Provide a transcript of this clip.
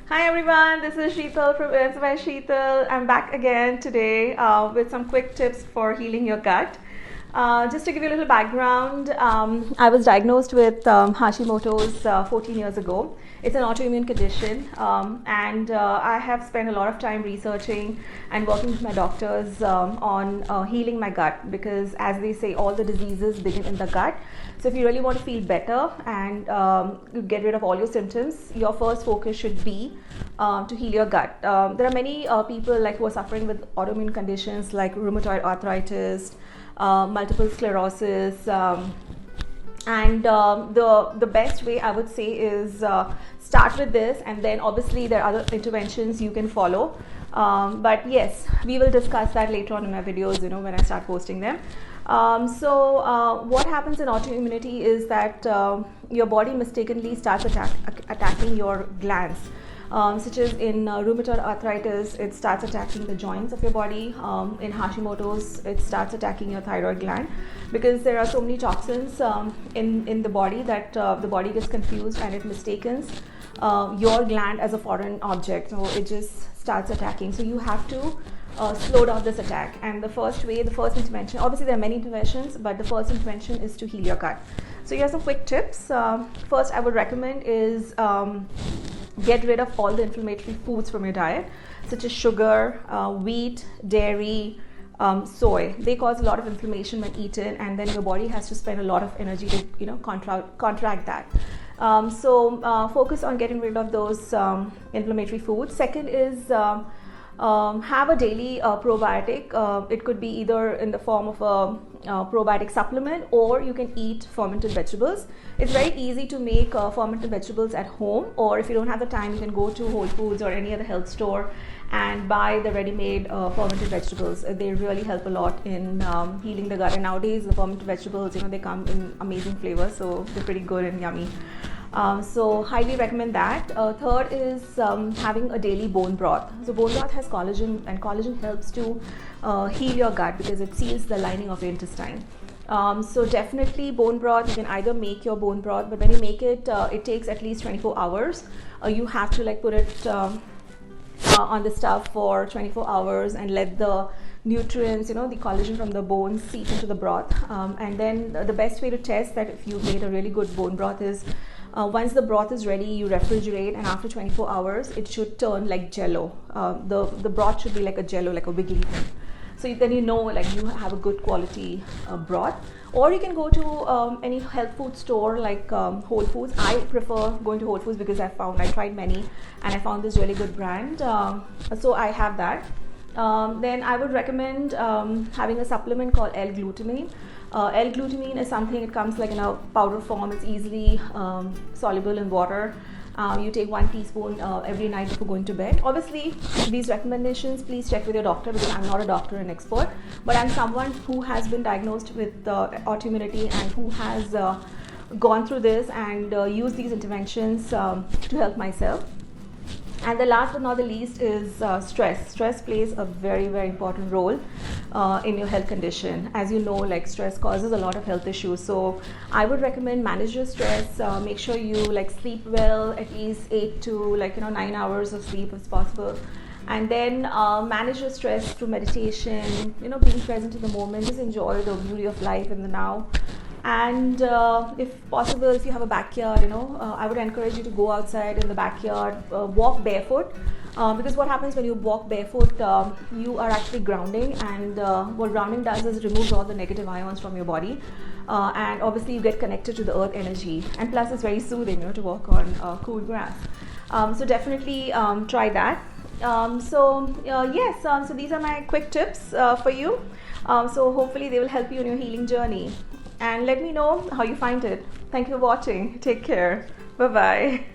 Hi everyone, this is Sheetal from Earth by Sheetal. I'm back again today with some quick tips for healing your gut. Just to give you a little background, I was diagnosed with Hashimoto's 14 years ago. It's an autoimmune condition, and I have spent a lot of time researching and working with my doctors on healing my gut, because as they say, all the diseases begin in the gut. So if you really want to feel better and get rid of all your symptoms, your first focus should be to heal your gut. There are many people who are suffering with autoimmune conditions like rheumatoid arthritis, multiple sclerosis, and the best way I would say is start with this, and then obviously there are other interventions you can follow. But yes, we will discuss that later on in my videos, when I start posting them. What happens in autoimmunity is that your body mistakenly starts attacking your glands. Such as in rheumatoid arthritis, it starts attacking the joints of your body. In Hashimoto's, it starts attacking your thyroid gland, because there are so many toxins in the body that the body gets confused and it mistakes your gland as a foreign object. So it just starts attacking. So you have to slow down this attack. And the first intervention, obviously there are many interventions, but the first intervention is to heal your gut. So here are some quick tips. First, I would recommend is get rid of all the inflammatory foods from your diet, such as sugar, wheat, dairy, soy. They cause a lot of inflammation when eaten, and then your body has to spend a lot of energy to contract that. Focus on getting rid of those inflammatory foods. Second is have a daily probiotic. It could be either in the form of a probiotic supplement, or you can eat fermented vegetables. It's very easy to make fermented vegetables at home, or if you don't have the time, you can go to Whole Foods or any other health store and buy the ready-made fermented vegetables. They really help a lot in healing the gut. And nowadays the fermented vegetables, they come in amazing flavors, so they're pretty good and yummy. So highly recommend that. Third is having a daily bone broth. So bone broth has collagen, and collagen helps to heal your gut because it seals the lining of your intestine. So definitely bone broth, you can either make your bone broth, but when you make it, it takes at least 24 hours. You have to put it on the stove for 24 hours and let the nutrients, the collagen from the bones seep into the broth. And then the best way to test that if you made a really good bone broth is once the broth is ready, you refrigerate, and after 24 hours it should turn like jello. The broth should be like a jello, like a wiggly thing. So then you you have a good quality broth. Or you can go to any health food store like Whole Foods. I prefer going to Whole Foods because I tried many and I found this really good brand. So I have that. Then I would recommend having a supplement called L-glutamine. L-glutamine is something, it comes in a powder form. It's easily soluble in water. You take 1 teaspoon every night before going to bed. Obviously, these recommendations, please check with your doctor, because I'm not a doctor and expert, but I'm someone who has been diagnosed with autoimmunity and who has gone through this and used these interventions to help myself. And the last but not the least is stress. Stress plays a very, very important role in your health condition. As you know, stress causes a lot of health issues. So I would recommend manage your stress. Make sure you sleep well, at least 8 to 9 hours of sleep if possible. And then manage your stress through meditation, being present in the moment. Just enjoy the beauty of life in the now. And if possible, if you have a backyard, I would encourage you to go outside in the backyard, walk barefoot, because what happens when you walk barefoot, you are actually grounding, and what grounding does is removes all the negative ions from your body, and obviously you get connected to the earth energy, and plus it's very soothing, to walk on cool grass. So definitely try that. So these are my quick tips for you. So hopefully they will help you in your healing journey. And let me know how you find it. Thank you for watching. Take care. Bye-bye.